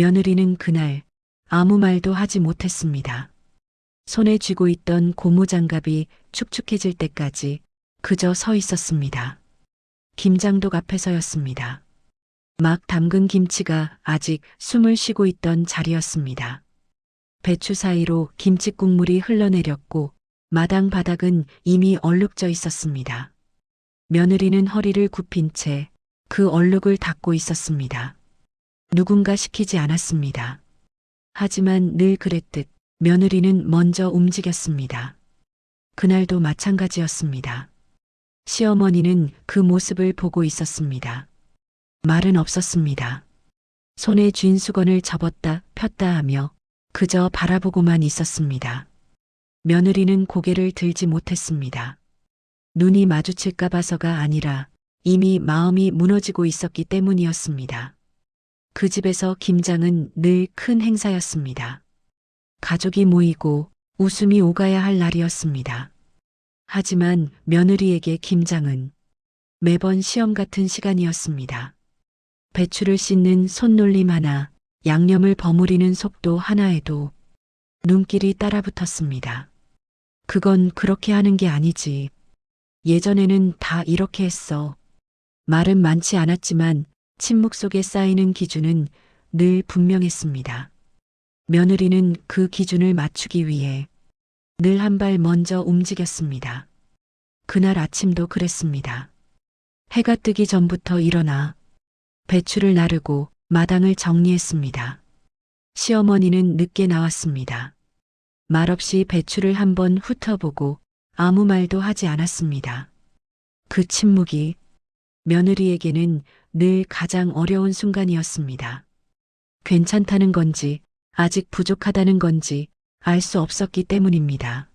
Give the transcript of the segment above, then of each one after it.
며느리는 그날 아무 말도 하지 못했습니다. 손에 쥐고 있던 고무장갑이 축축해질 때까지 그저 서 있었습니다. 김장독 앞에서였습니다. 막 담근 김치가 아직 숨을 쉬고 있던 자리였습니다. 배추 사이로 김치 국물이 흘러내렸고 마당 바닥은 이미 얼룩져 있었습니다. 며느리는 허리를 굽힌 채 그 얼룩을 닦고 있었습니다. 누군가 시키지 않았습니다. 하지만 늘 그랬듯 며느리는 먼저 움직였습니다. 그날도 마찬가지였습니다. 시어머니는 그 모습을 보고 있었습니다. 말은 없었습니다. 손에 쥔 수건을 접었다 폈다 하며 그저 바라보고만 있었습니다. 며느리는 고개를 들지 못했습니다. 눈이 마주칠까 봐서가 아니라 이미 마음이 무너지고 있었기 때문이었습니다. 그 집에서 김장은 늘 큰 행사였습니다. 가족이 모이고 웃음이 오가야 할 날이었습니다. 하지만 며느리에게 김장은 매번 시험 같은 시간이었습니다. 배추를 씻는 손놀림 하나, 양념을 버무리는 속도 하나에도 눈길이 따라붙었습니다. 그건 그렇게 하는 게 아니지. 예전에는 다 이렇게 했어. 말은 많지 않았지만 침묵 속에 쌓이는 기준은 늘 분명했습니다. 며느리는 그 기준을 맞추기 위해 늘 한 발 먼저 움직였습니다. 그날 아침도 그랬습니다. 해가 뜨기 전부터 일어나 배추를 나르고 마당을 정리했습니다. 시어머니는 늦게 나왔습니다. 말없이 배추를 한번 훑어보고 아무 말도 하지 않았습니다. 그 침묵이 며느리에게는 늘 가장 어려운 순간이었습니다. 괜찮다는 건지 아직 부족하다는 건지 알 수 없었기 때문입니다.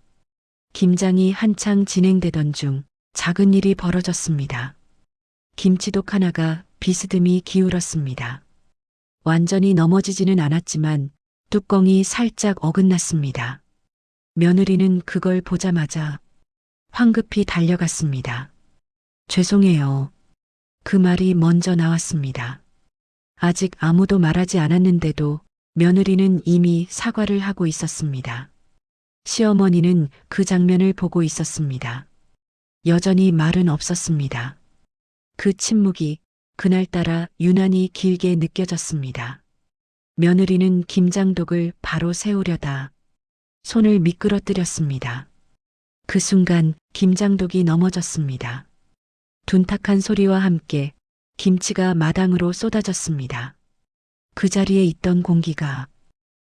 김장이 한창 진행되던 중 작은 일이 벌어졌습니다. 김치독 하나가 비스듬히 기울었습니다. 완전히 넘어지지는 않았지만 뚜껑이 살짝 어긋났습니다. 며느리는 그걸 보자마자 황급히 달려갔습니다. 죄송해요. 그 말이 먼저 나왔습니다. 아직 아무도 말하지 않았는데도 며느리는 이미 사과를 하고 있었습니다. 시어머니는 그 장면을 보고 있었습니다. 여전히 말은 없었습니다. 그 침묵이 그날따라 유난히 길게 느껴졌습니다. 며느리는 김장독을 바로 세우려다 손을 미끄러뜨렸습니다. 그 순간 김장독이 넘어졌습니다. 둔탁한 소리와 함께 김치가 마당으로 쏟아졌습니다. 그 자리에 있던 공기가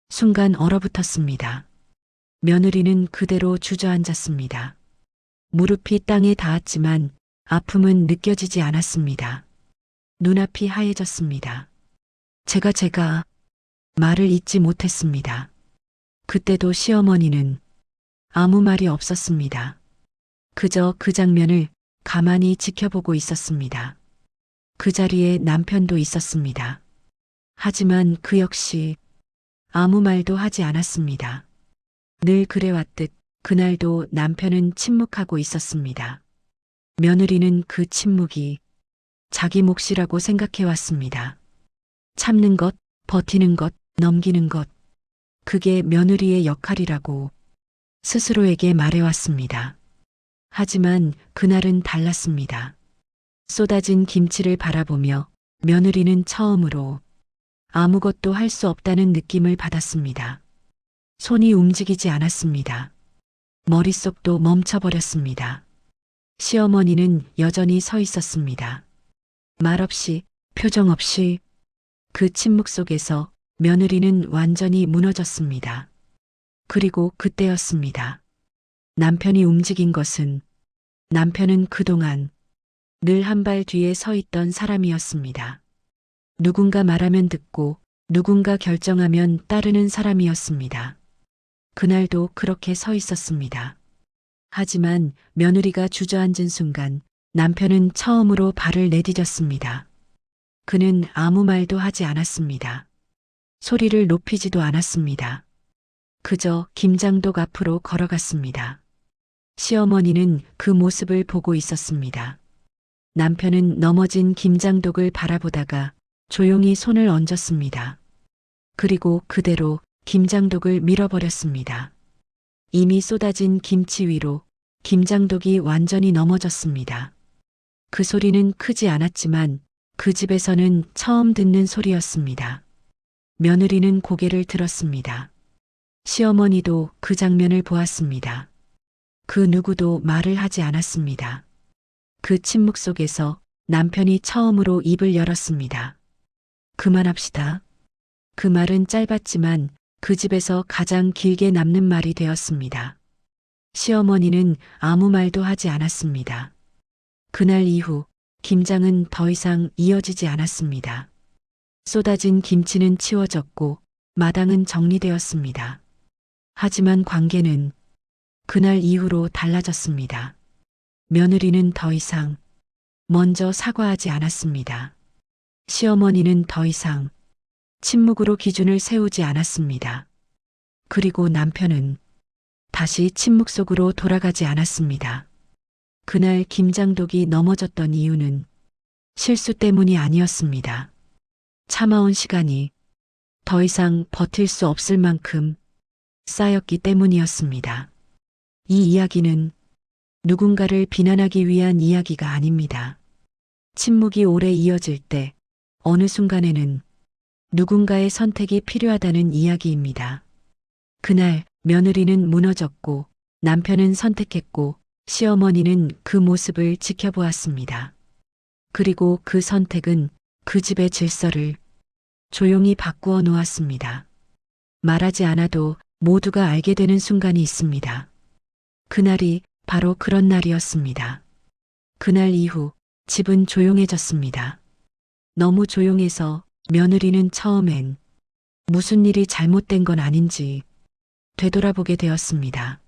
순간 얼어붙었습니다. 며느리는 그대로 주저앉았습니다. 무릎이 땅에 닿았지만 아픔은 느껴지지 않았습니다. 눈앞이 하얘졌습니다. 제가 말을 잇지 못했습니다. 그때도 시어머니는 아무 말이 없었습니다. 그저 그 장면을 가만히 지켜보고 있었습니다. 그 자리에 남편도 있었습니다. 하지만 그 역시 아무 말도 하지 않았습니다. 늘 그래왔듯 그날도 남편은 침묵하고 있었습니다. 며느리는 그 침묵이 자기 몫이라고 생각해왔습니다. 참는 것, 버티는 것, 넘기는 것. 그게 며느리의 역할이라고 스스로에게 말해왔습니다. 하지만 그날은 달랐습니다. 쏟아진 김치를 바라보며 며느리는 처음으로 아무것도 할 수 없다는 느낌을 받았습니다. 손이 움직이지 않았습니다. 머릿속도 멈춰버렸습니다. 시어머니는 여전히 서 있었습니다. 말없이, 표정 없이. 그 침묵 속에서 며느리는 완전히 무너졌습니다. 그리고 그때였습니다. 남편이 움직인 것은 남편은 그동안 늘 한 발 뒤에 서 있던 사람이었습니다. 누군가 말하면 듣고 누군가 결정하면 따르는 사람이었습니다. 그날도 그렇게 서 있었습니다. 하지만 며느리가 주저앉은 순간 남편은 처음으로 발을 내디뎠습니다. 그는 아무 말도 하지 않았습니다. 소리를 높이지도 않았습니다. 그저 김장독 앞으로 걸어갔습니다. 시어머니는 그 모습을 보고 있었습니다. 남편은 넘어진 김장독을 바라보다가 조용히 손을 얹었습니다. 그리고 그대로 김장독을 밀어버렸습니다. 이미 쏟아진 김치 위로 김장독이 완전히 넘어졌습니다. 그 소리는 크지 않았지만 그 집에서는 처음 듣는 소리였습니다. 며느리는 고개를 들었습니다. 시어머니도 그 장면을 보았습니다. 그 누구도 말을 하지 않았습니다. 그 침묵 속에서 남편이 처음으로 입을 열었습니다. 그만합시다. 그 말은 짧았지만 그 집에서 가장 길게 남는 말이 되었습니다. 시어머니는 아무 말도 하지 않았습니다. 그날 이후 김장은 더 이상 이어지지 않았습니다. 쏟아진 김치는 치워졌고 마당은 정리되었습니다. 하지만 관계는 그날 이후로 달라졌습니다. 며느리는 더 이상 먼저 사과하지 않았습니다. 시어머니는 더 이상 침묵으로 기준을 세우지 않았습니다. 그리고 남편은 다시 침묵 속으로 돌아가지 않았습니다. 그날 김장독이 넘어졌던 이유는 실수 때문이 아니었습니다. 참아온 시간이 더 이상 버틸 수 없을 만큼 쌓였기 때문이었습니다. 이 이야기는 누군가를 비난하기 위한 이야기가 아닙니다. 침묵이 오래 이어질 때 어느 순간에는 누군가의 선택이 필요하다는 이야기입니다. 그날 며느리는 무너졌고 남편은 선택했고 시어머니는 그 모습을 지켜보았습니다. 그리고 그 선택은 그 집의 질서를 조용히 바꾸어 놓았습니다. 말하지 않아도 모두가 알게 되는 순간이 있습니다. 그날이 바로 그런 날이었습니다. 그날 이후 집은 조용해졌습니다. 너무 조용해서 며느리는 처음엔 무슨 일이 잘못된 건 아닌지 되돌아보게 되었습니다.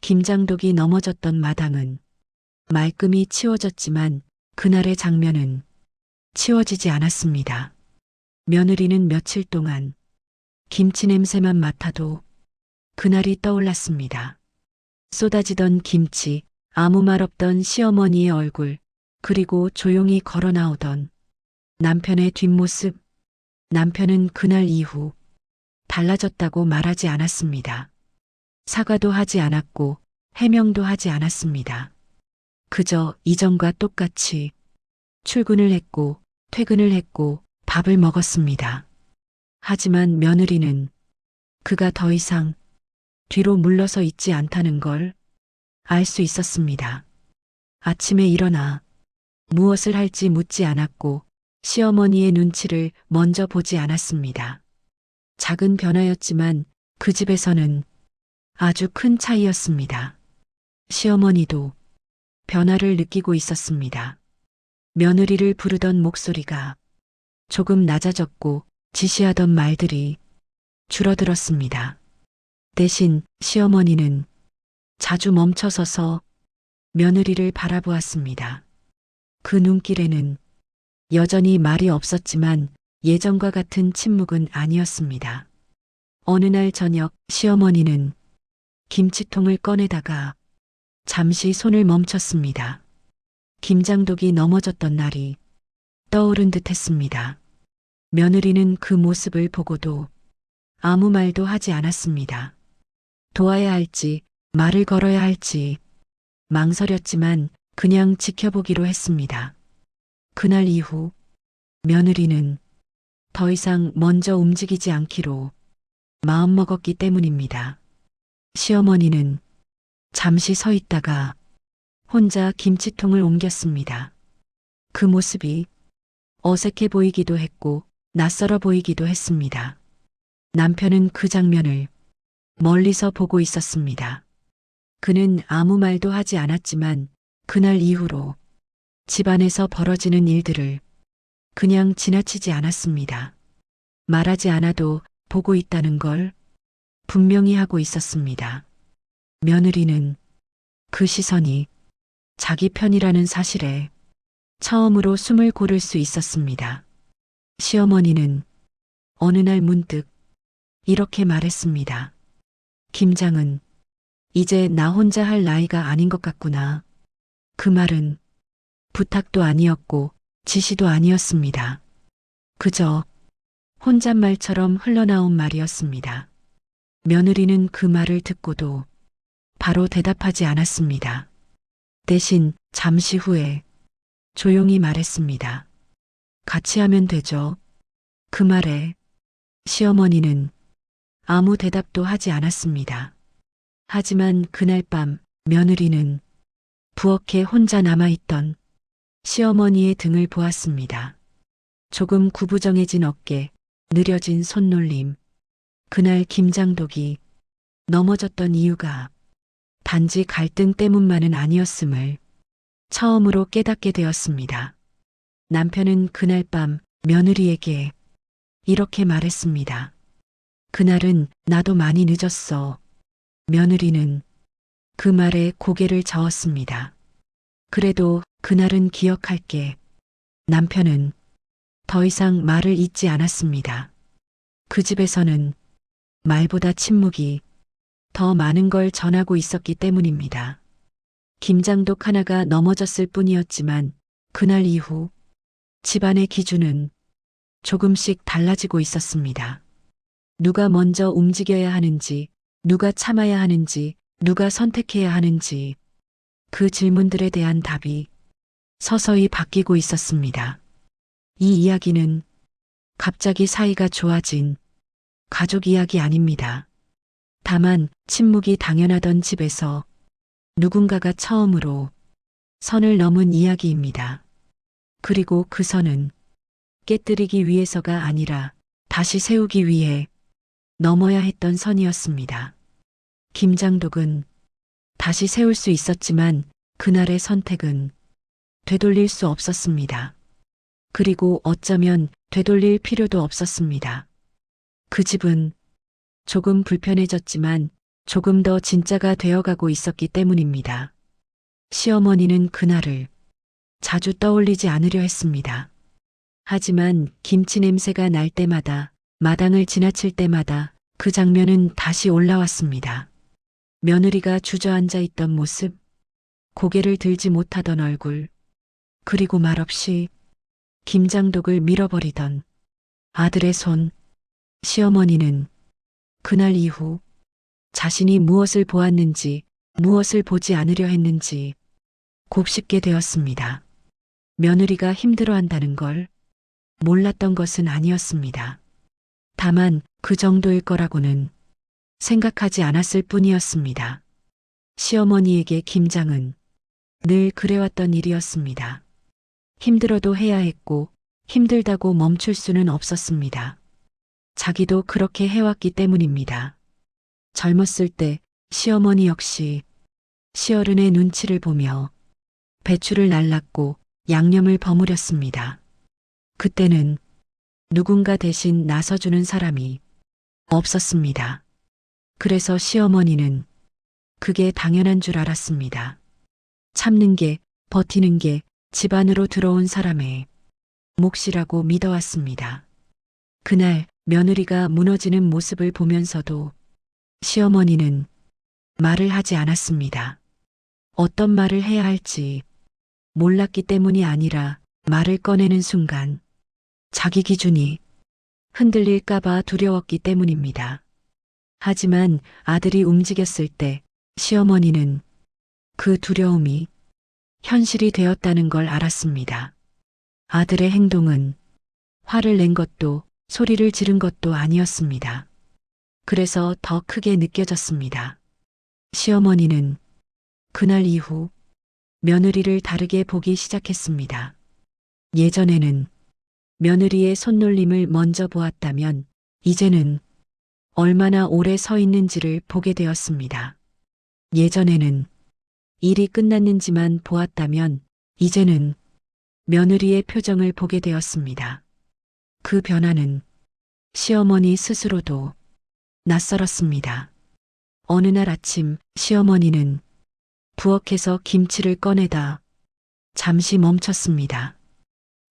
김장독이 넘어졌던 마당은 말끔히 치워졌지만 그날의 장면은 치워지지 않았습니다. 며느리는 며칠 동안 김치 냄새만 맡아도 그날이 떠올랐습니다. 쏟아지던 김치, 아무 말 없던 시어머니의 얼굴, 그리고 조용히 걸어 나오던 남편의 뒷모습. 남편은 그날 이후 달라졌다고 말하지 않았습니다. 사과도 하지 않았고 해명도 하지 않았습니다. 그저 이전과 똑같이 출근을 했고 퇴근을 했고 밥을 먹었습니다. 하지만 며느리는 그가 더 이상 뒤로 물러서 있지 않다는 걸 알 수 있었습니다. 아침에 일어나 무엇을 할지 묻지 않았고 시어머니의 눈치를 먼저 보지 않았습니다. 작은 변화였지만 그 집에서는 아주 큰 차이였습니다. 시어머니도 변화를 느끼고 있었습니다. 며느리를 부르던 목소리가 조금 낮아졌고 지시하던 말들이 줄어들었습니다. 대신 시어머니는 자주 멈춰서서 며느리를 바라보았습니다. 그 눈길에는 여전히 말이 없었지만 예전과 같은 침묵은 아니었습니다. 어느 날 저녁 시어머니는 김치통을 꺼내다가 잠시 손을 멈췄습니다. 김장독이 넘어졌던 날이 떠오른 듯 했습니다. 며느리는 그 모습을 보고도 아무 말도 하지 않았습니다. 도와야 할지 말을 걸어야 할지 망설였지만 그냥 지켜보기로 했습니다. 그날 이후 며느리는 더 이상 먼저 움직이지 않기로 마음먹었기 때문입니다. 시어머니는 잠시 서 있다가 혼자 김치통을 옮겼습니다. 그 모습이 어색해 보이기도 했고 낯설어 보이기도 했습니다. 남편은 그 장면을 멀리서 보고 있었습니다. 그는 아무 말도 하지 않았지만 그날 이후로 집안에서 벌어지는 일들을 그냥 지나치지 않았습니다. 말하지 않아도 보고 있다는 걸 분명히 하고 있었습니다. 며느리는 그 시선이 자기 편이라는 사실에 처음으로 숨을 고를 수 있었습니다. 시어머니는 어느 날 문득 이렇게 말했습니다. 김장은 이제 나 혼자 할 나이가 아닌 것 같구나. 그 말은 부탁도 아니었고 지시도 아니었습니다. 그저 혼잣말처럼 흘러나온 말이었습니다. 며느리는 그 말을 듣고도 바로 대답하지 않았습니다. 대신 잠시 후에 조용히 말했습니다. 같이 하면 되죠. 그 말에 시어머니는 아무 대답도 하지 않았습니다. 하지만 그날 밤 며느리는 부엌에 혼자 남아있던 시어머니의 등을 보았습니다. 조금 구부정해진 어깨, 느려진 손놀림. 그날 김장독이 넘어졌던 이유가 단지 갈등 때문만은 아니었음을 처음으로 깨닫게 되었습니다. 남편은 그날 밤 며느리에게 이렇게 말했습니다. 그날은 나도 많이 늦었어. 며느리는 그 말에 고개를 저었습니다. 그래도 그날은 기억할게. 남편은 더 이상 말을 잇지 않았습니다. 그 집에서는 말보다 침묵이 더 많은 걸 전하고 있었기 때문입니다. 김장독 하나가 넘어졌을 뿐이었지만 그날 이후 집안의 기준은 조금씩 달라지고 있었습니다. 누가 먼저 움직여야 하는지, 누가 참아야 하는지, 누가 선택해야 하는지 그 질문들에 대한 답이 서서히 바뀌고 있었습니다. 이 이야기는 갑자기 사이가 좋아진 가족 이야기 아닙니다. 다만 침묵이 당연하던 집에서 누군가가 처음으로 선을 넘은 이야기입니다. 그리고 그 선은 깨뜨리기 위해서가 아니라 다시 세우기 위해 넘어야 했던 선이었습니다. 김장독은 다시 세울 수 있었지만 그날의 선택은 되돌릴 수 없었습니다. 그리고 어쩌면 되돌릴 필요도 없었습니다. 그 집은 조금 불편해졌지만 조금 더 진짜가 되어가고 있었기 때문입니다. 시어머니는 그날을 자주 떠올리지 않으려 했습니다. 하지만 김치 냄새가 날 때마다, 마당을 지나칠 때마다 그 장면은 다시 올라왔습니다. 며느리가 주저앉아 있던 모습, 고개를 들지 못하던 얼굴, 그리고 말없이 김장독을 밀어버리던 아들의 손. 시어머니는 그날 이후 자신이 무엇을 보았는지, 무엇을 보지 않으려 했는지 곱씹게 되었습니다. 며느리가 힘들어한다는 걸 몰랐던 것은 아니었습니다. 다만 그 정도일 거라고는 생각하지 않았을 뿐이었습니다. 시어머니에게 김장은 늘 그래왔던 일이었습니다. 힘들어도 해야 했고 힘들다고 멈출 수는 없었습니다. 자기도 그렇게 해왔기 때문입니다. 젊었을 때 시어머니 역시 시어른의 눈치를 보며 배추를 날랐고 양념을 버무렸습니다. 그때는 누군가 대신 나서주는 사람이 없었습니다. 그래서 시어머니는 그게 당연한 줄 알았습니다. 참는 게, 버티는 게 집안으로 들어온 사람의 몫이라고 믿어왔습니다. 그날 며느리가 무너지는 모습을 보면서도 시어머니는 말을 하지 않았습니다. 어떤 말을 해야 할지 몰랐기 때문이 아니라 말을 꺼내는 순간 자기 기준이 흔들릴까봐 두려웠기 때문입니다. 하지만 아들이 움직였을 때 시어머니는 그 두려움이 현실이 되었다는 걸 알았습니다. 아들의 행동은 화를 낸 것도 소리를 지른 것도 아니었습니다. 그래서 더 크게 느껴졌습니다. 시어머니는 그날 이후 며느리를 다르게 보기 시작했습니다. 예전에는 며느리의 손놀림을 먼저 보았다면 이제는 얼마나 오래 서 있는지를 보게 되었습니다. 예전에는 일이 끝났는지만 보았다면 이제는 며느리의 표정을 보게 되었습니다. 그 변화는 시어머니 스스로도 낯설었습니다. 어느 날 아침 시어머니는 부엌에서 김치를 꺼내다 잠시 멈췄습니다.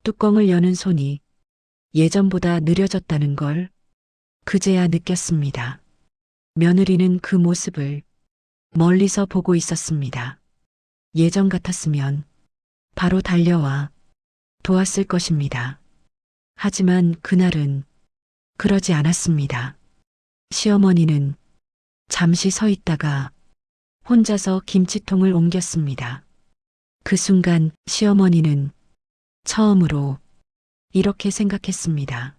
뚜껑을 여는 손이 예전보다 느려졌다는 걸 그제야 느꼈습니다. 며느리는 그 모습을 멀리서 보고 있었습니다. 예전 같았으면 바로 달려와 도왔을 것입니다. 하지만 그날은 그러지 않았습니다. 시어머니는 잠시 서 있다가 혼자서 김치통을 옮겼습니다. 그 순간 시어머니는 처음으로 이렇게 생각했습니다.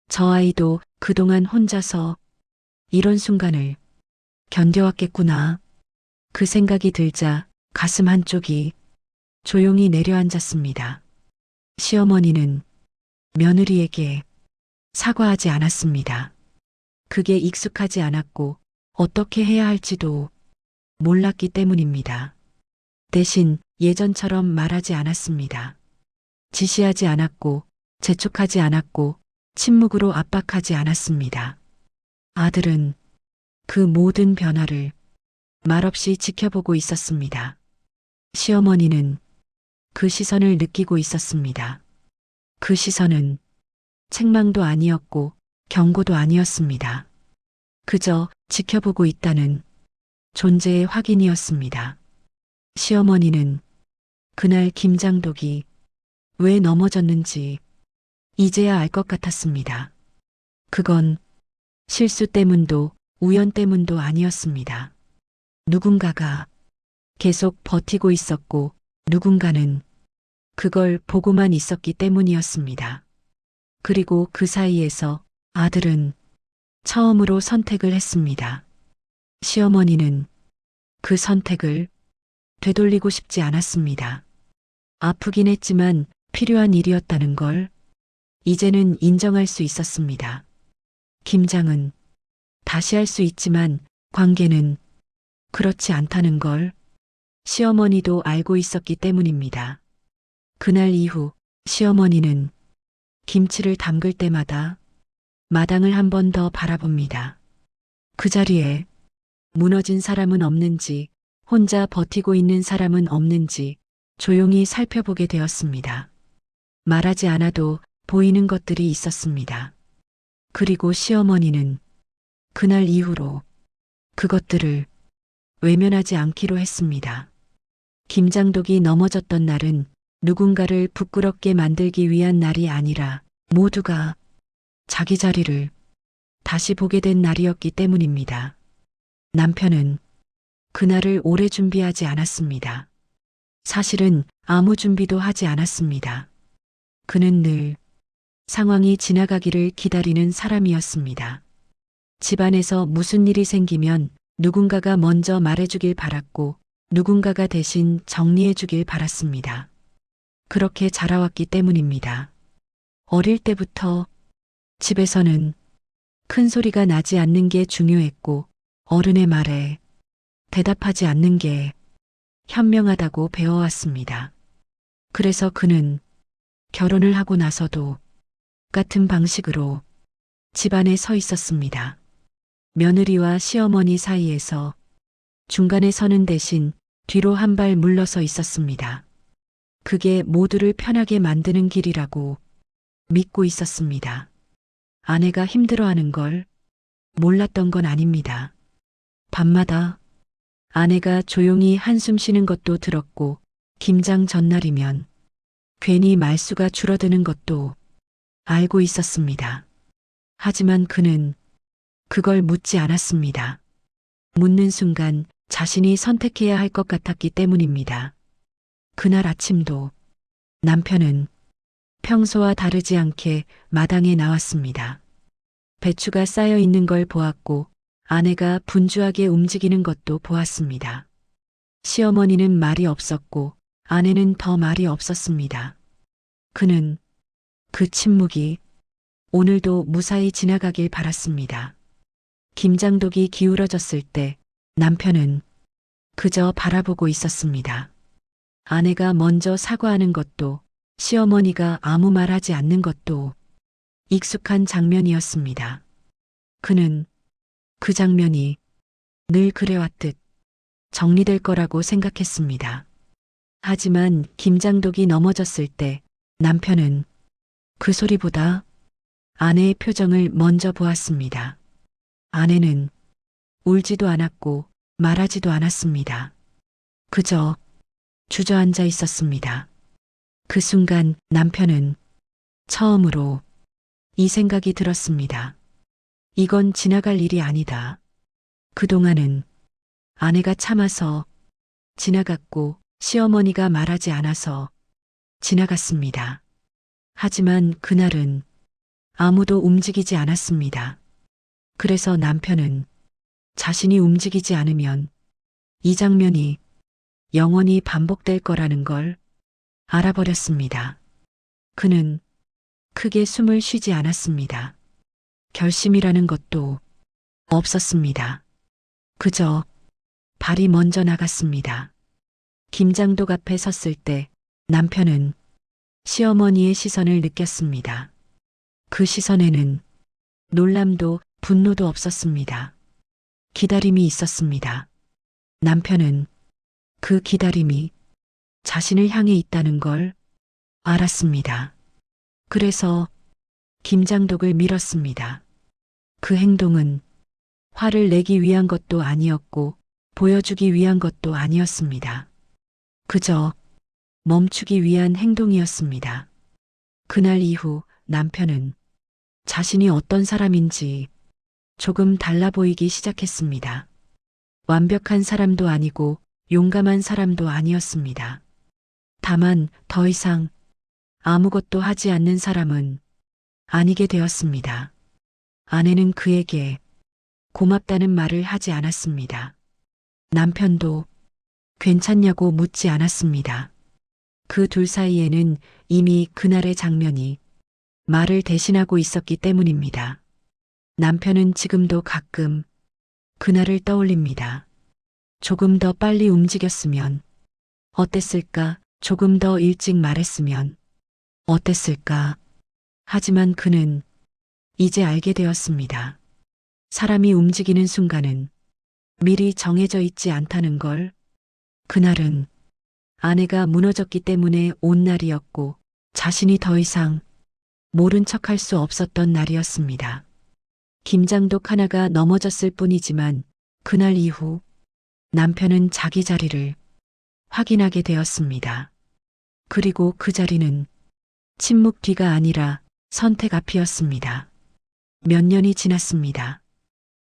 저 아이도 그동안 혼자서 이런 순간을 견뎌왔겠구나. 그 생각이 들자 가슴 한쪽이 조용히 내려앉았습니다. 시어머니는 며느리에게 사과하지 않았습니다. 그게 익숙하지 않았고 어떻게 해야 할지도 몰랐기 때문입니다. 대신 예전처럼 말하지 않았습니다. 지시하지 않았고 재촉하지 않았고 침묵으로 압박하지 않았습니다. 아들은 그 모든 변화를 말없이 지켜보고 있었습니다. 시어머니는 그 시선을 느끼고 있었습니다. 그 시선은 책망도 아니었고 경고도 아니었습니다. 그저 지켜보고 있다는 존재의 확인이었습니다. 시어머니는 그날 김장독이 왜 넘어졌는지 이제야 알 것 같았습니다. 그건 실수 때문도 우연 때문도 아니었습니다. 누군가가 계속 버티고 있었고 누군가는 그걸 보고만 있었기 때문이었습니다. 그리고 그 사이에서 아들은 처음으로 선택을 했습니다. 시어머니는 그 선택을 되돌리고 싶지 않았습니다. 아프긴 했지만 필요한 일이었다는 걸 이제는 인정할 수 있었습니다. 김장은 다시 할 수 있지만 관계는 그렇지 않다는 걸 시어머니도 알고 있었기 때문입니다. 그날 이후 시어머니는 김치를 담글 때마다 마당을 한 번 더 바라봅니다. 그 자리에 무너진 사람은 없는지, 혼자 버티고 있는 사람은 없는지 조용히 살펴보게 되었습니다. 말하지 않아도 보이는 것들이 있었습니다. 그리고 시어머니는 그날 이후로 그것들을 외면하지 않기로 했습니다. 김장독이 넘어졌던 날은 누군가를 부끄럽게 만들기 위한 날이 아니라 모두가 자기 자리를 다시 보게 된 날이었기 때문입니다. 남편은 그날을 오래 준비하지 않았습니다. 사실은 아무 준비도 하지 않았습니다. 그는 늘 상황이 지나가기를 기다리는 사람이었습니다. 집안에서 무슨 일이 생기면 누군가가 먼저 말해주길 바랐고 누군가가 대신 정리해주길 바랐습니다. 그렇게 자라왔기 때문입니다. 어릴 때부터 집에서는 큰 소리가 나지 않는 게 중요했고 어른의 말에 대답하지 않는 게 현명하다고 배워왔습니다. 그래서 그는 결혼을 하고 나서도 같은 방식으로 집안에 서 있었습니다. 며느리와 시어머니 사이에서 중간에 서는 대신 뒤로 한 발 물러서 있었습니다. 그게 모두를 편하게 만드는 길이라고 믿고 있었습니다. 아내가 힘들어하는 걸 몰랐던 건 아닙니다. 밤마다 아내가 조용히 한숨 쉬는 것도 들었고 김장 전날이면 괜히 말수가 줄어드는 것도 알고 있었습니다. 하지만 그는 그걸 묻지 않았습니다. 묻는 순간 자신이 선택해야 할 것 같았기 때문입니다. 그날 아침도 남편은 평소와 다르지 않게 마당에 나왔습니다. 배추가 쌓여 있는 걸 보았고 아내가 분주하게 움직이는 것도 보았습니다. 시어머니는 말이 없었고 아내는 더 말이 없었습니다. 그는 그 침묵이 오늘도 무사히 지나가길 바랐습니다. 김장독이 기울어졌을 때 남편은 그저 바라보고 있었습니다. 아내가 먼저 사과하는 것도 시어머니가 아무 말하지 않는 것도 익숙한 장면이었습니다. 그는 그 장면이 늘 그래왔듯 정리될 거라고 생각했습니다. 하지만 김장독이 넘어졌을 때 남편은 그 소리보다 아내의 표정을 먼저 보았습니다. 아내는 울지도 않았고 말하지도 않았습니다. 그저 주저앉아 있었습니다. 그 순간 남편은 처음으로 이 생각이 들었습니다. 이건 지나갈 일이 아니다. 그동안은 아내가 참아서 지나갔고 시어머니가 말하지 않아서 지나갔습니다. 하지만 그날은 아무도 움직이지 않았습니다. 그래서 남편은 자신이 움직이지 않으면 이 장면이 영원히 반복될 거라는 걸 알아버렸습니다. 그는 크게 숨을 쉬지 않았습니다. 결심이라는 것도 없었습니다. 그저 발이 먼저 나갔습니다. 김장독 앞에 섰을 때 남편은 시어머니의 시선을 느꼈습니다. 그 시선에는 놀람도 분노도 없었습니다. 기다림이 있었습니다. 남편은 그 기다림이 자신을 향해 있다는 걸 알았습니다. 그래서 김장독을 밀었습니다. 그 행동은 화를 내기 위한 것도 아니었고 보여주기 위한 것도 아니었습니다. 그저 멈추기 위한 행동이었습니다. 그날 이후 남편은 자신이 어떤 사람인지 조금 달라 보이기 시작했습니다. 완벽한 사람도 아니고 용감한 사람도 아니었습니다. 다만 더 이상 아무것도 하지 않는 사람은 아니게 되었습니다. 아내는 그에게 고맙다는 말을 하지 않았습니다. 남편도 괜찮냐고 묻지 않았습니다. 그 둘 사이에는 이미 그날의 장면이 말을 대신하고 있었기 때문입니다. 남편은 지금도 가끔 그날을 떠올립니다. 조금 더 빨리 움직였으면 어땠을까? 조금 더 일찍 말했으면 어땠을까? 하지만 그는 이제 알게 되었습니다. 사람이 움직이는 순간은 미리 정해져 있지 않다는 걸. 그날은 아내가 무너졌기 때문에 온 날이었고 자신이 더 이상 모른 척할 수 없었던 날이었습니다. 김장독 하나가 넘어졌을 뿐이지만 그날 이후 남편은 자기 자리를 확인하게 되었습니다. 그리고 그 자리는 침묵 뒤가 아니라 선택 앞이었습니다. 몇 년이 지났습니다.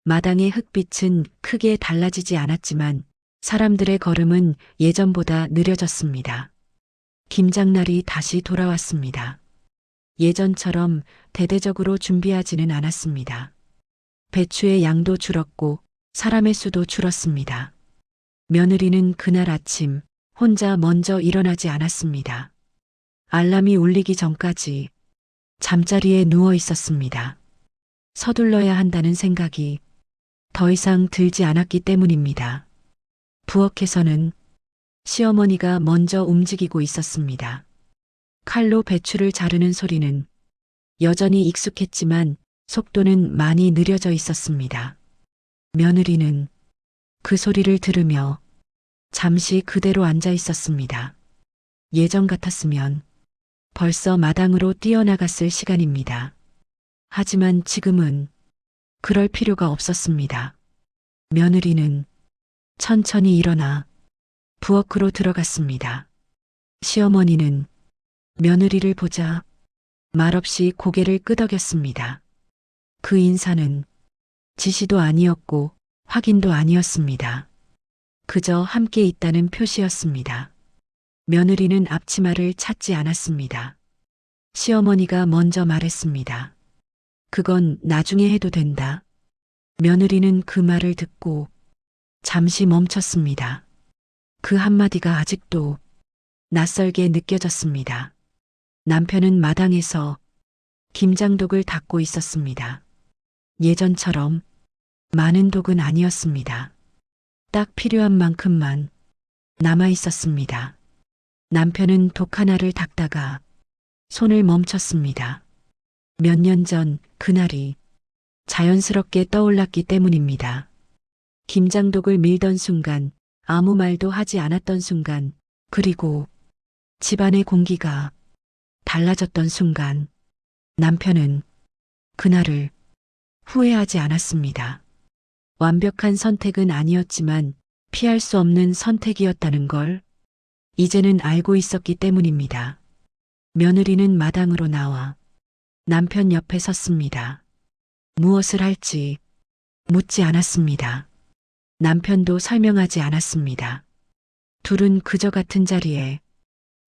마당의 흙빛은 크게 달라지지 않았지만 사람들의 걸음은 예전보다 느려졌습니다. 김장날이 다시 돌아왔습니다. 예전처럼 대대적으로 준비하지는 않았습니다. 배추의 양도 줄었고 사람의 수도 줄었습니다. 며느리는 그날 아침 혼자 먼저 일어나지 않았습니다. 알람이 울리기 전까지 잠자리에 누워 있었습니다. 서둘러야 한다는 생각이 더 이상 들지 않았기 때문입니다. 부엌에서는 시어머니가 먼저 움직이고 있었습니다. 칼로 배추를 자르는 소리는 여전히 익숙했지만 속도는 많이 느려져 있었습니다. 며느리는 그 소리를 들으며 잠시 그대로 앉아 있었습니다. 예전 같았으면 벌써 마당으로 뛰어나갔을 시간입니다. 하지만 지금은 그럴 필요가 없었습니다. 며느리는 천천히 일어나 부엌으로 들어갔습니다. 시어머니는 며느리를 보자 말없이 고개를 끄덕였습니다. 그 인사는 지시도 아니었고 확인도 아니었습니다. 그저 함께 있다는 표시였습니다. 며느리는 앞치마를 찾지 않았습니다. 시어머니가 먼저 말했습니다. 그건 나중에 해도 된다. 며느리는 그 말을 듣고 잠시 멈췄습니다. 그 한마디가 아직도 낯설게 느껴졌습니다. 남편은 마당에서 김장독을 닦고 있었습니다. 예전처럼 많은 독은 아니었습니다. 딱 필요한 만큼만 남아 있었습니다. 남편은 독 하나를 닦다가 손을 멈췄습니다. 몇 년 전 그날이 자연스럽게 떠올랐기 때문입니다. 김장독을 밀던 순간, 아무 말도 하지 않았던 순간, 그리고 집안의 공기가 달라졌던 순간, 남편은 그날을 후회하지 않았습니다. 완벽한 선택은 아니었지만 피할 수 없는 선택이었다는 걸 이제는 알고 있었기 때문입니다. 며느리는 마당으로 나와 남편 옆에 섰습니다. 무엇을 할지 묻지 않았습니다. 남편도 설명하지 않았습니다. 둘은 그저 같은 자리에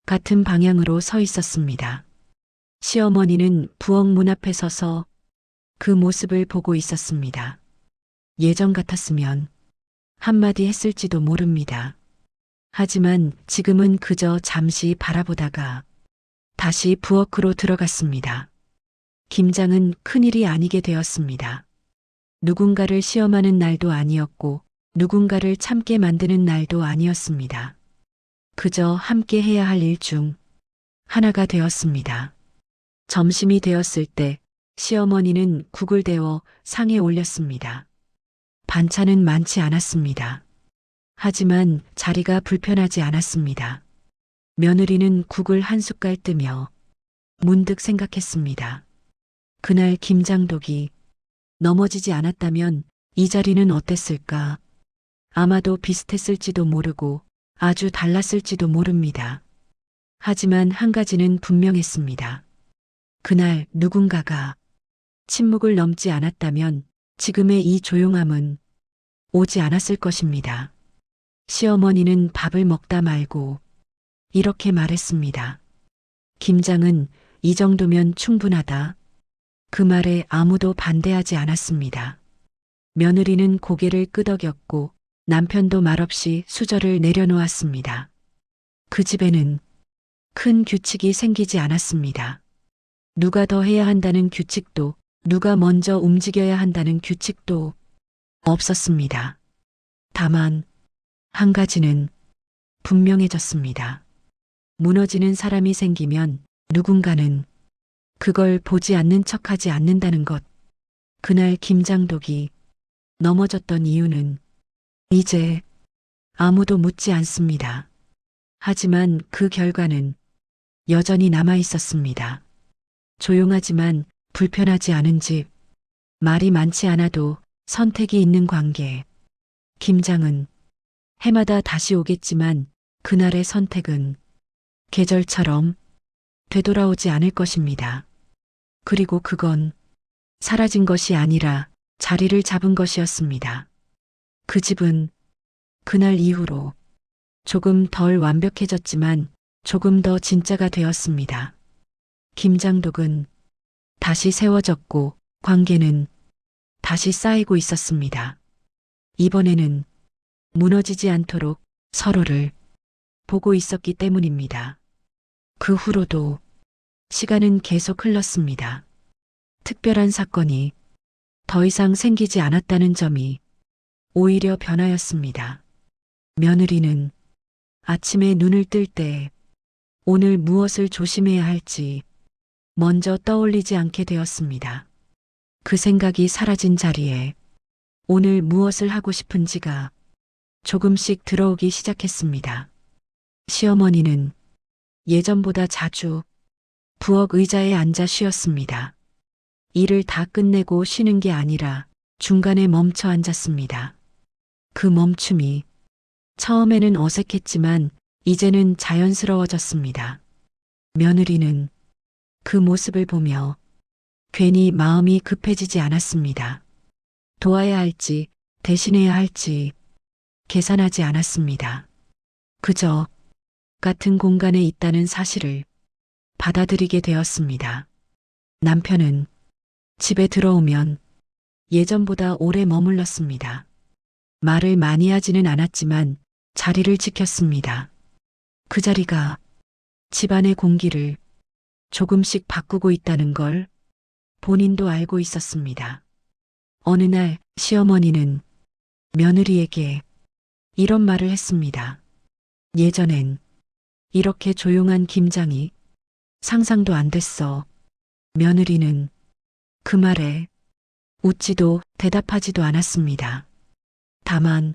같은 방향으로 서 있었습니다. 시어머니는 부엌 문 앞에 서서 그 모습을 보고 있었습니다. 예전 같았으면 한마디 했을지도 모릅니다. 하지만 지금은 그저 잠시 바라보다가 다시 부엌으로 들어갔습니다. 김장은 큰일이 아니게 되었습니다. 누군가를 시험하는 날도 아니었고 누군가를 참게 만드는 날도 아니었습니다. 그저 함께 해야 할 일 중 하나가 되었습니다. 점심이 되었을 때 시어머니는 국을 데워 상에 올렸습니다. 반찬은 많지 않았습니다. 하지만 자리가 불편하지 않았습니다. 며느리는 국을 한 숟갈 뜨며 문득 생각했습니다. 그날 김장독이 넘어지지 않았다면 이 자리는 어땠을까? 아마도 비슷했을지도 모르고 아주 달랐을지도 모릅니다. 하지만 한 가지는 분명했습니다. 그날 누군가가 침묵을 넘지 않았다면 지금의 이 조용함은 오지 않았을 것입니다. 시어머니는 밥을 먹다 말고 이렇게 말했습니다. 김장은 이 정도면 충분하다. 그 말에 아무도 반대하지 않았습니다. 며느리는 고개를 끄덕였고 남편도 말없이 수저를 내려놓았습니다. 그 집에는 큰 규칙이 생기지 않았습니다. 누가 더 해야 한다는 규칙도 누가 먼저 움직여야 한다는 규칙도 없었습니다. 다만 한 가지는 분명해졌습니다. 무너지는 사람이 생기면 누군가는 그걸 보지 않는 척하지 않는다는 것. 그날 김장독이 넘어졌던 이유는 이제 아무도 묻지 않습니다. 하지만 그 결과는 여전히 남아 있었습니다. 조용하지만 불편하지 않은 집, 말이 많지 않아도 선택이 있는 관계. 김장은 해마다 다시 오겠지만 그날의 선택은 계절처럼 되돌아오지 않을 것입니다. 그리고 그건 사라진 것이 아니라 자리를 잡은 것이었습니다. 그 집은 그날 이후로 조금 덜 완벽해졌지만 조금 더 진짜가 되었습니다. 김장독은 다시 세워졌고 관계는 다시 쌓이고 있었습니다. 이번에는 무너지지 않도록 서로를 보고 있었기 때문입니다. 그 후로도 시간은 계속 흘렀습니다. 특별한 사건이 더 이상 생기지 않았다는 점이 오히려 변화였습니다. 며느리는 아침에 눈을 뜰 때 오늘 무엇을 조심해야 할지 먼저 떠올리지 않게 되었습니다. 그 생각이 사라진 자리에 오늘 무엇을 하고 싶은지가 조금씩 들어오기 시작했습니다. 시어머니는 예전보다 자주 부엌 의자에 앉아 쉬었습니다. 일을 다 끝내고 쉬는 게 아니라 중간에 멈춰 앉았습니다. 그 멈춤이 처음에는 어색했지만 이제는 자연스러워졌습니다. 며느리는 그 모습을 보며 괜히 마음이 급해지지 않았습니다. 도와야 할지 대신해야 할지 계산하지 않았습니다. 그저 같은 공간에 있다는 사실을 받아들이게 되었습니다. 남편은 집에 들어오면 예전보다 오래 머물렀습니다. 말을 많이 하지는 않았지만 자리를 지켰습니다. 그 자리가 집안의 공기를 조금씩 바꾸고 있다는 걸 본인도 알고 있었습니다. 어느 날 시어머니는 며느리에게 이런 말을 했습니다. 예전엔 이렇게 조용한 김장이 상상도 안 됐어. 며느리는 그 말에 웃지도 대답하지도 않았습니다. 다만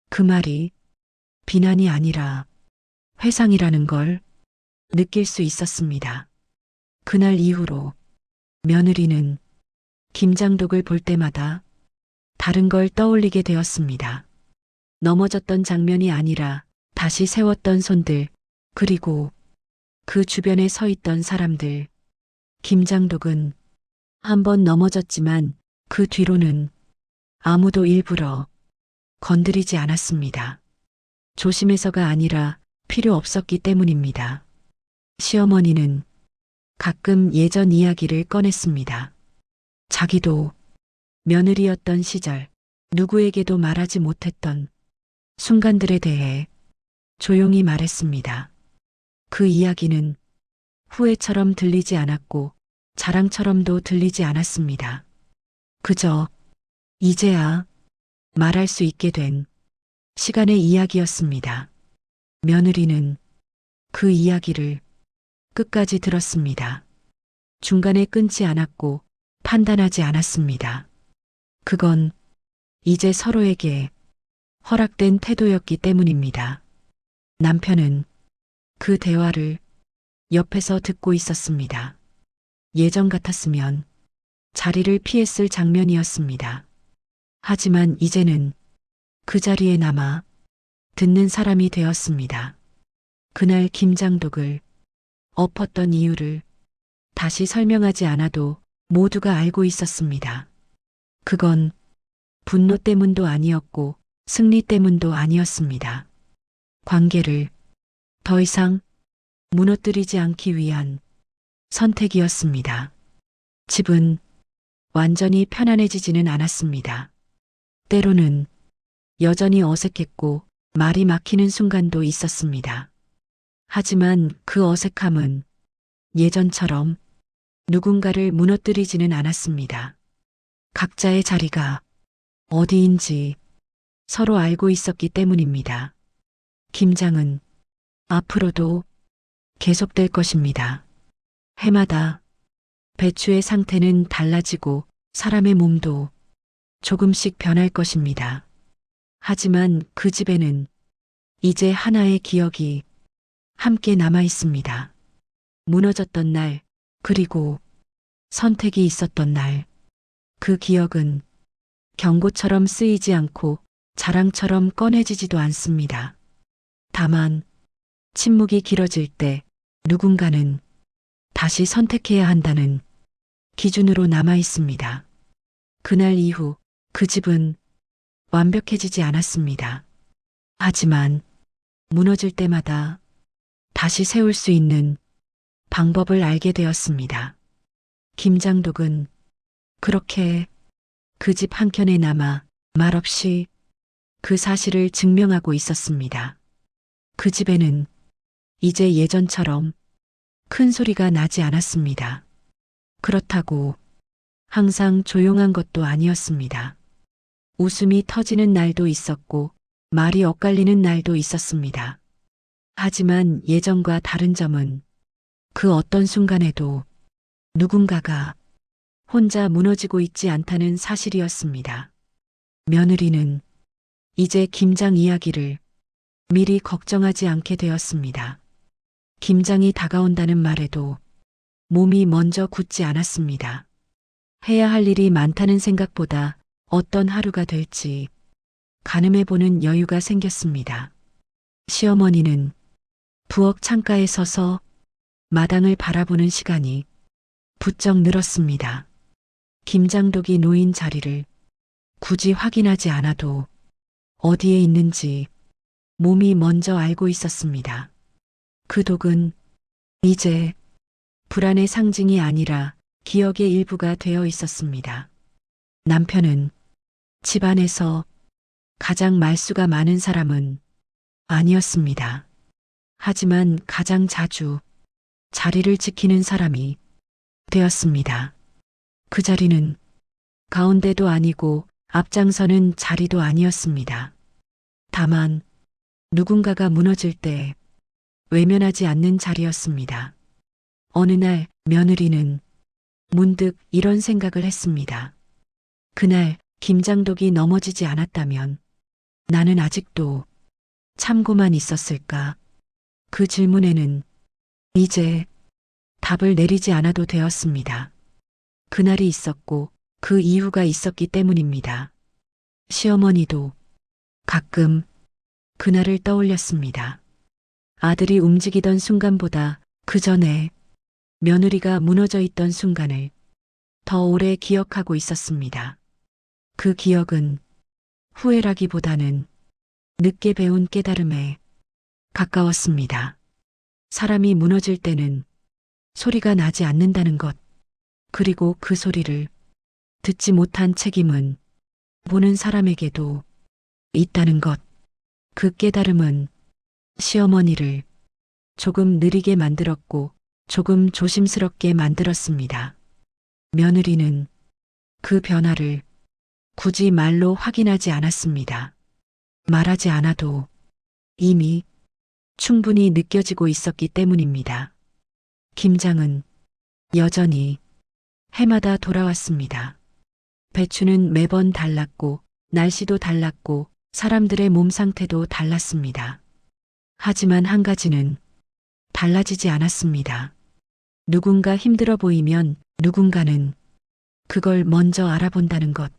그 말이 비난이 아니라 회상이라는 걸 느낄 수 있었습니다. 그날 이후로 며느리는 김장독을 볼 때마다 다른 걸 떠올리게 되었습니다. 넘어졌던 장면이 아니라 다시 세웠던 손들, 그리고 그 주변에 서 있던 사람들. 김장독은 한 번 넘어졌지만 그 뒤로는 아무도 일부러 건드리지 않았습니다. 조심해서가 아니라 필요 없었기 때문입니다. 시어머니는 가끔 예전 이야기를 꺼냈습니다. 자기도 며느리였던 시절 누구에게도 말하지 못했던 순간들에 대해 조용히 말했습니다. 그 이야기는 후회처럼 들리지 않았고 자랑처럼도 들리지 않았습니다. 그저 이제야 말할 수 있게 된 시간의 이야기였습니다. 며느리는 그 이야기를 끝까지 들었습니다. 중간에 끊지 않았고 판단하지 않았습니다. 그건 이제 서로에게 허락된 태도였기 때문입니다. 남편은 그 대화를 옆에서 듣고 있었습니다. 예전 같았으면 자리를 피했을 장면이었습니다. 하지만 이제는 그 자리에 남아 듣는 사람이 되었습니다. 그날 김장독을 엎었던 이유를 다시 설명하지 않아도 모두가 알고 있었습니다. 그건 분노 때문도 아니었고 승리 때문도 아니었습니다. 관계를 더 이상 무너뜨리지 않기 위한 선택이었습니다. 집은 완전히 편안해지지는 않았습니다. 때로는 여전히 어색했고 말이 막히는 순간도 있었습니다. 하지만 그 어색함은 예전처럼 누군가를 무너뜨리지는 않았습니다. 각자의 자리가 어디인지 서로 알고 있었기 때문입니다. 김장은 앞으로도 계속될 것입니다. 해마다 배추의 상태는 달라지고 사람의 몸도 조금씩 변할 것입니다. 하지만 그 집에는 이제 하나의 기억이 함께 남아 있습니다. 무너졌던 날, 그리고 선택이 있었던 날. 그 기억은 경고처럼 쓰이지 않고 자랑처럼 꺼내지지도 않습니다. 다만 침묵이 길어질 때 누군가는 다시 선택해야 한다는 기준으로 남아 있습니다. 그날 이후 그 집은 완벽해지지 않았습니다. 하지만 무너질 때마다 다시 세울 수 있는 방법을 알게 되었습니다. 김장독은 그렇게 그 집 한켠에 남아 말없이 그 사실을 증명하고 있었습니다. 그 집에는 이제 예전처럼 큰 소리가 나지 않았습니다. 그렇다고 항상 조용한 것도 아니었습니다. 웃음이 터지는 날도 있었고 말이 엇갈리는 날도 있었습니다. 하지만 예전과 다른 점은 그 어떤 순간에도 누군가가 혼자 무너지고 있지 않다는 사실이었습니다. 며느리는 이제 김장 이야기를 미리 걱정하지 않게 되었습니다. 김장이 다가온다는 말에도 몸이 먼저 굳지 않았습니다. 해야 할 일이 많다는 생각보다 어떤 하루가 될지 가늠해보는 여유가 생겼습니다. 시어머니는 부엌 창가에 서서 마당을 바라보는 시간이 부쩍 늘었습니다. 김장독이 놓인 자리를 굳이 확인하지 않아도 어디에 있는지 몸이 먼저 알고 있었습니다. 그 독은 이제 불안의 상징이 아니라 기억의 일부가 되어 있었습니다. 남편은 집안에서 가장 말수가 많은 사람은 아니었습니다. 하지만 가장 자주 자리를 지키는 사람이 되었습니다. 그 자리는 가운데도 아니고 앞장서는 자리도 아니었습니다. 다만 누군가가 무너질 때 외면하지 않는 자리였습니다. 어느 날 며느리는 문득 이런 생각을 했습니다. 그날 김장독이 넘어지지 않았다면 나는 아직도 참고만 있었을까? 그 질문에는 이제 답을 내리지 않아도 되었습니다. 그날이 있었고 그 이유가 있었기 때문입니다. 시어머니도 가끔 그날을 떠올렸습니다. 아들이 움직이던 순간보다 그 전에 며느리가 무너져 있던 순간을 더 오래 기억하고 있었습니다. 그 기억은 후회라기보다는 늦게 배운 깨달음에 가까웠습니다. 사람이 무너질 때는 소리가 나지 않는다는 것, 그리고 그 소리를 듣지 못한 책임은 보는 사람에게도 있다는 것. 그 깨달음은 시어머니를 조금 느리게 만들었고 조금 조심스럽게 만들었습니다. 며느리는 그 변화를 굳이 말로 확인하지 않았습니다. 말하지 않아도 이미 충분히 느껴지고 있었기 때문입니다. 김장은 여전히 해마다 돌아왔습니다. 배추는 매번 달랐고 날씨도 달랐고 사람들의 몸 상태도 달랐습니다. 하지만 한 가지는 달라지지 않았습니다. 누군가 힘들어 보이면 누군가는 그걸 먼저 알아본다는 것.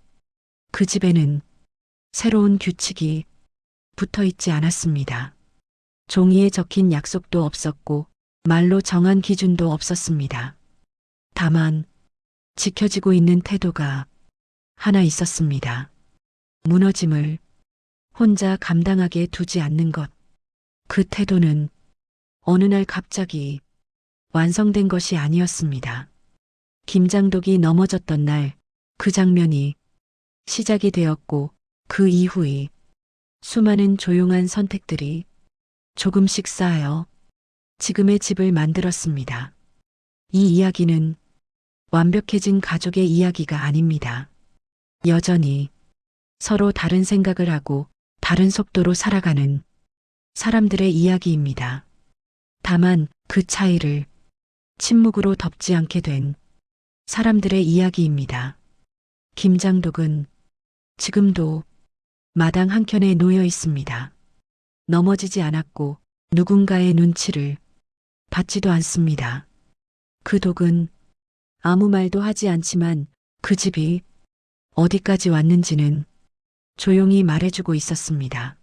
그 집에는 새로운 규칙이 붙어 있지 않았습니다. 종이에 적힌 약속도 없었고 말로 정한 기준도 없었습니다. 다만 지켜지고 있는 태도가 하나 있었습니다. 무너짐을 혼자 감당하게 두지 않는 것. 그 태도는 어느 날 갑자기 완성된 것이 아니었습니다. 김장독이 넘어졌던 날 그 장면이 시작이 되었고 그 이후에 수많은 조용한 선택들이 조금씩 쌓여 지금의 집을 만들었습니다. 이 이야기는 완벽해진 가족의 이야기가 아닙니다. 여전히 서로 다른 생각을 하고 다른 속도로 살아가는 사람들의 이야기입니다. 다만 그 차이를 침묵으로 덮지 않게 된 사람들의 이야기입니다. 김장독은 지금도 마당 한켠에 놓여 있습니다. 넘어지지 않았고 누군가의 눈치를 받지도 않습니다. 그 독은 아무 말도 하지 않지만 그 집이 어디까지 왔는지는 조용히 말해주고 있었습니다.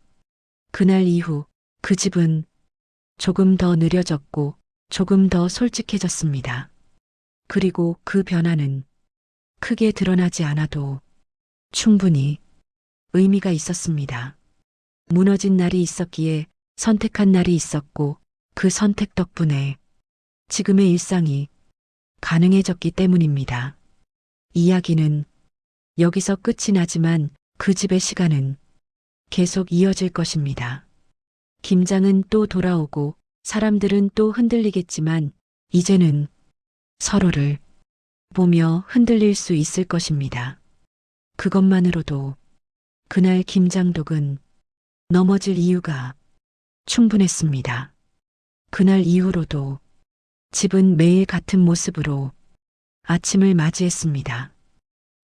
그날 이후 그 집은 조금 더 느려졌고 조금 더 솔직해졌습니다. 그리고 그 변화는 크게 드러나지 않아도 충분히 의미가 있었습니다. 무너진 날이 있었기에 선택한 날이 있었고 그 선택 덕분에 지금의 일상이 가능해졌기 때문입니다. 이야기는 여기서 끝이 나지만 그 집의 시간은 계속 이어질 것입니다. 김장은 또 돌아오고 사람들은 또 흔들리겠지만 이제는 서로를 보며 흔들릴 수 있을 것입니다. 그것만으로도 그날 김장독은 넘어질 이유가 충분했습니다. 그날 이후로도 집은 매일 같은 모습으로 아침을 맞이했습니다.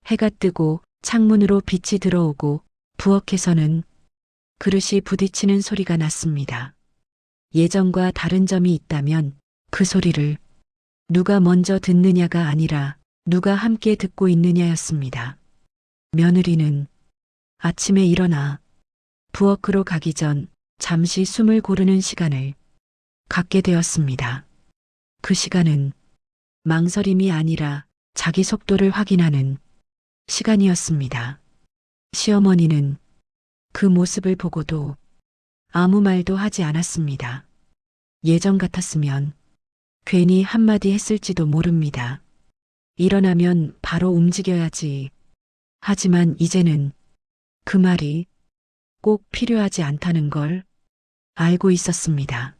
해가 뜨고 창문으로 빛이 들어오고 부엌에서는 그릇이 부딪히는 소리가 났습니다. 예전과 다른 점이 있다면 그 소리를 누가 먼저 듣느냐가 아니라 누가 함께 듣고 있느냐였습니다. 며느리는 아침에 일어나 부엌으로 가기 전 잠시 숨을 고르는 시간을 갖게 되었습니다. 그 시간은 망설임이 아니라 자기 속도를 확인하는 시간이었습니다. 시어머니는 그 모습을 보고도 아무 말도 하지 않았습니다. 예전 같았으면 괜히 한마디 했을지도 모릅니다. 일어나면 바로 움직여야지. 하지만 이제는 그 말이 꼭 필요하지 않다는 걸 알고 있었습니다.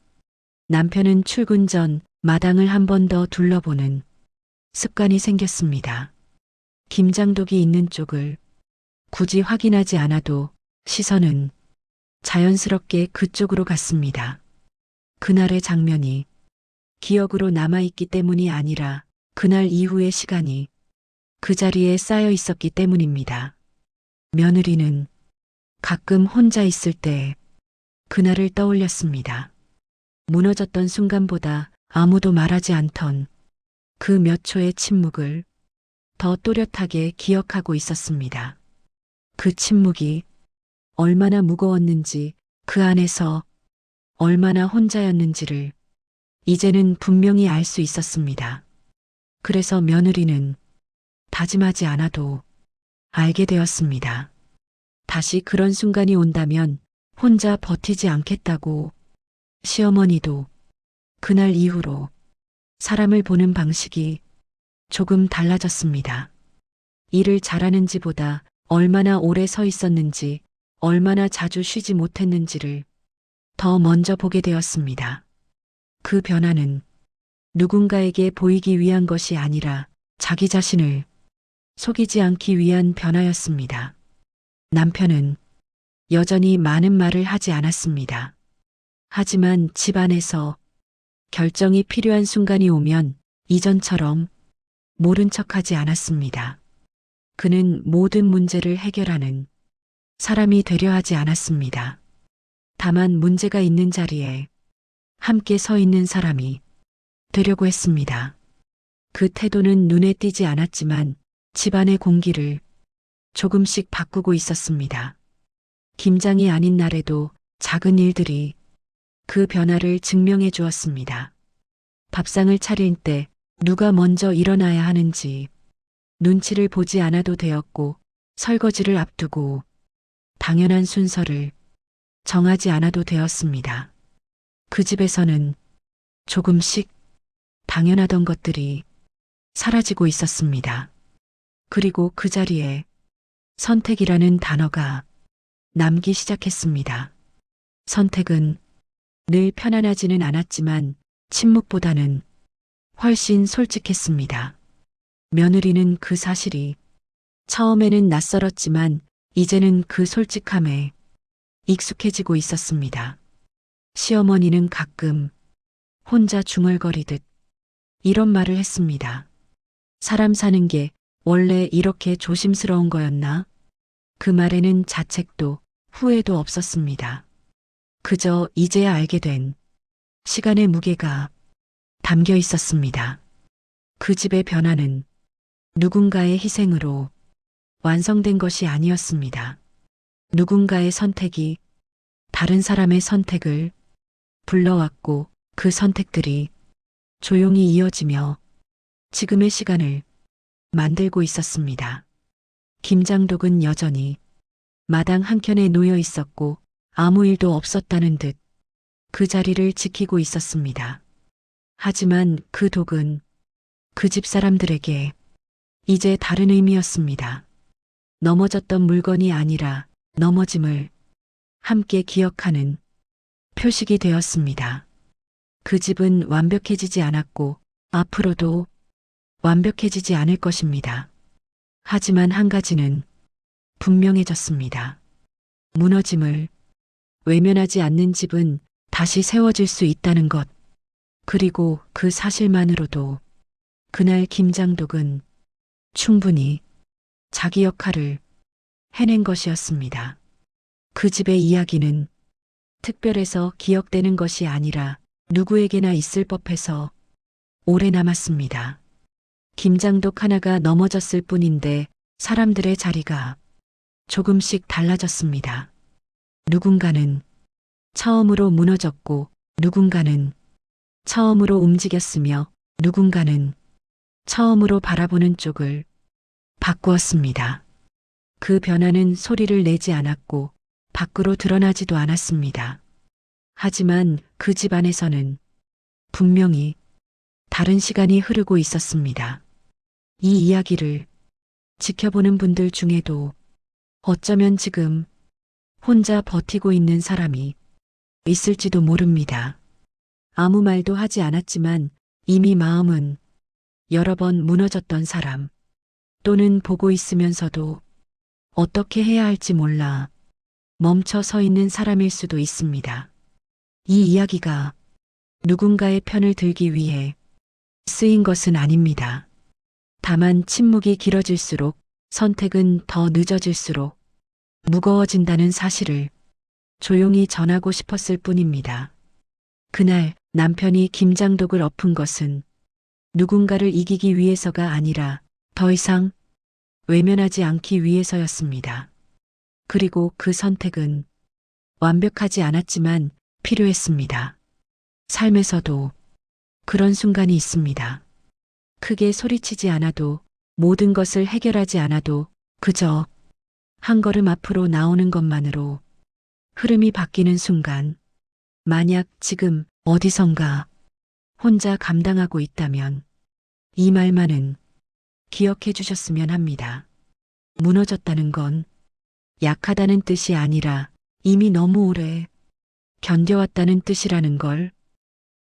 남편은 출근 전 마당을 한 번 더 둘러보는 습관이 생겼습니다. 김장독이 있는 쪽을 굳이 확인하지 않아도 시선은 자연스럽게 그쪽으로 갔습니다. 그날의 장면이 기억으로 남아있기 때문이 아니라 그날 이후의 시간이 그 자리에 쌓여 있었기 때문입니다. 며느리는 가끔 혼자 있을 때 그날을 떠올렸습니다. 무너졌던 순간보다 아무도 말하지 않던 그 몇 초의 침묵을 더 또렷하게 기억하고 있었습니다. 그 침묵이 얼마나 무거웠는지 그 안에서 얼마나 혼자였는지를 이제는 분명히 알 수 있었습니다. 그래서 며느리는 다짐하지 않아도 알게 되었습니다. 다시 그런 순간이 온다면 혼자 버티지 않겠다고. 시어머니도 그날 이후로 사람을 보는 방식이 조금 달라졌습니다. 일을 잘하는지보다 얼마나 오래 서 있었는지, 얼마나 자주 쉬지 못했는지를 더 먼저 보게 되었습니다. 그 변화는 누군가에게 보이기 위한 것이 아니라 자기 자신을 속이지 않기 위한 변화였습니다. 남편은 여전히 많은 말을 하지 않았습니다. 하지만 집안에서 결정이 필요한 순간이 오면 이전처럼 모른 척하지 않았습니다. 그는 모든 문제를 해결하는 사람이 되려 하지 않았습니다. 다만 문제가 있는 자리에 함께 서 있는 사람이 되려고 했습니다. 그 태도는 눈에 띄지 않았지만 집안의 공기를 조금씩 바꾸고 있었습니다. 김장이 아닌 날에도 작은 일들이 그 변화를 증명해 주었습니다. 밥상을 차릴 때 누가 먼저 일어나야 하는지 눈치를 보지 않아도 되었고, 설거지를 앞두고 당연한 순서를 정하지 않아도 되었습니다. 그 집에서는 조금씩 당연하던 것들이 사라지고 있었습니다. 그리고 그 자리에 선택이라는 단어가 남기 시작했습니다. 선택은 늘 편안하지는 않았지만 침묵보다는 훨씬 솔직했습니다. 며느리는 그 사실이 처음에는 낯설었지만 이제는 그 솔직함에 익숙해지고 있었습니다. 시어머니는 가끔 혼자 중얼거리듯 이런 말을 했습니다. 사람 사는 게 원래 이렇게 조심스러운 거였나? 그 말에는 자책도 후회도 없었습니다. 그저 이제야 알게 된 시간의 무게가 담겨 있었습니다. 그 집의 변화는 누군가의 희생으로 완성된 것이 아니었습니다. 누군가의 선택이 다른 사람의 선택을 불러왔고 그 선택들이 조용히 이어지며 지금의 시간을 만들고 있었습니다. 김장독은 여전히 마당 한켠에 놓여 있었고 아무 일도 없었다는 듯 그 자리를 지키고 있었습니다. 하지만 그 독은 그 집 사람들에게 이제 다른 의미였습니다. 넘어졌던 물건이 아니라 넘어짐을 함께 기억하는 표식이 되었습니다. 그 집은 완벽해지지 않았고 앞으로도 완벽해지지 않을 것입니다. 하지만 한 가지는 분명해졌습니다. 무너짐을 외면하지 않는 집은 다시 세워질 수 있다는 것. 그리고 그 사실만으로도 그날 김장독은 충분히 자기 역할을 해낸 것이었습니다. 그 집의 이야기는 특별해서 기억되는 것이 아니라 누구에게나 있을 법해서 오래 남았습니다. 김장독 하나가 넘어졌을 뿐인데 사람들의 자리가 조금씩 달라졌습니다. 누군가는 처음으로 무너졌고 누군가는 처음으로 움직였으며 누군가는 처음으로 바라보는 쪽을 바꾸었습니다. 그 변화는 소리를 내지 않았고 밖으로 드러나지도 않았습니다. 하지만 그 집 안에서는 분명히 다른 시간이 흐르고 있었습니다. 이 이야기를 지켜보는 분들 중에도 어쩌면 지금 혼자 버티고 있는 사람이 있을지도 모릅니다. 아무 말도 하지 않았지만 이미 마음은 여러 번 무너졌던 사람, 또는 보고 있으면서도 어떻게 해야 할지 몰라 멈춰 서 있는 사람일 수도 있습니다. 이 이야기가 누군가의 편을 들기 위해 쓰인 것은 아닙니다. 다만 침묵이 길어질수록 선택은 더 늦어질수록 무거워진다는 사실을 조용히 전하고 싶었을 뿐입니다. 그날 남편이 김장독을 엎은 것은 누군가를 이기기 위해서가 아니라 더 이상 외면하지 않기 위해서였습니다. 그리고 그 선택은 완벽하지 않았지만 필요했습니다. 삶에서도 그런 순간이 있습니다. 크게 소리치지 않아도, 모든 것을 해결하지 않아도 그저 한 걸음 앞으로 나오는 것만으로 흐름이 바뀌는 순간, 만약 지금 어디선가 혼자 감당하고 있다면 이 말만은 기억해 주셨으면 합니다. 무너졌다는 건 약하다는 뜻이 아니라 이미 너무 오래 견뎌왔다는 뜻이라는 걸,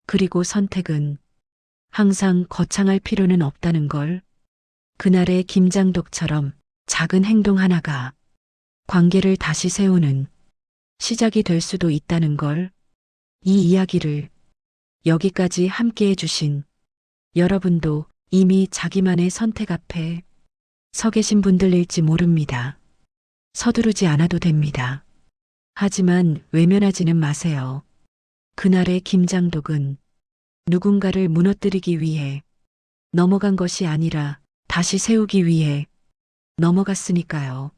그리고 선택은 항상 거창할 필요는 없다는 걸, 그날의 김장독처럼 작은 행동 하나가 관계를 다시 세우는 시작이 될 수도 있다는 걸, 이 이야기를 여기까지 함께 해주신 여러분도 이미 자기만의 선택 앞에 서 계신 분들일지 모릅니다. 서두르지 않아도 됩니다. 하지만 외면하지는 마세요. 그날의 김장독은 누군가를 무너뜨리기 위해 넘어간 것이 아니라 다시 세우기 위해 넘어갔으니까요.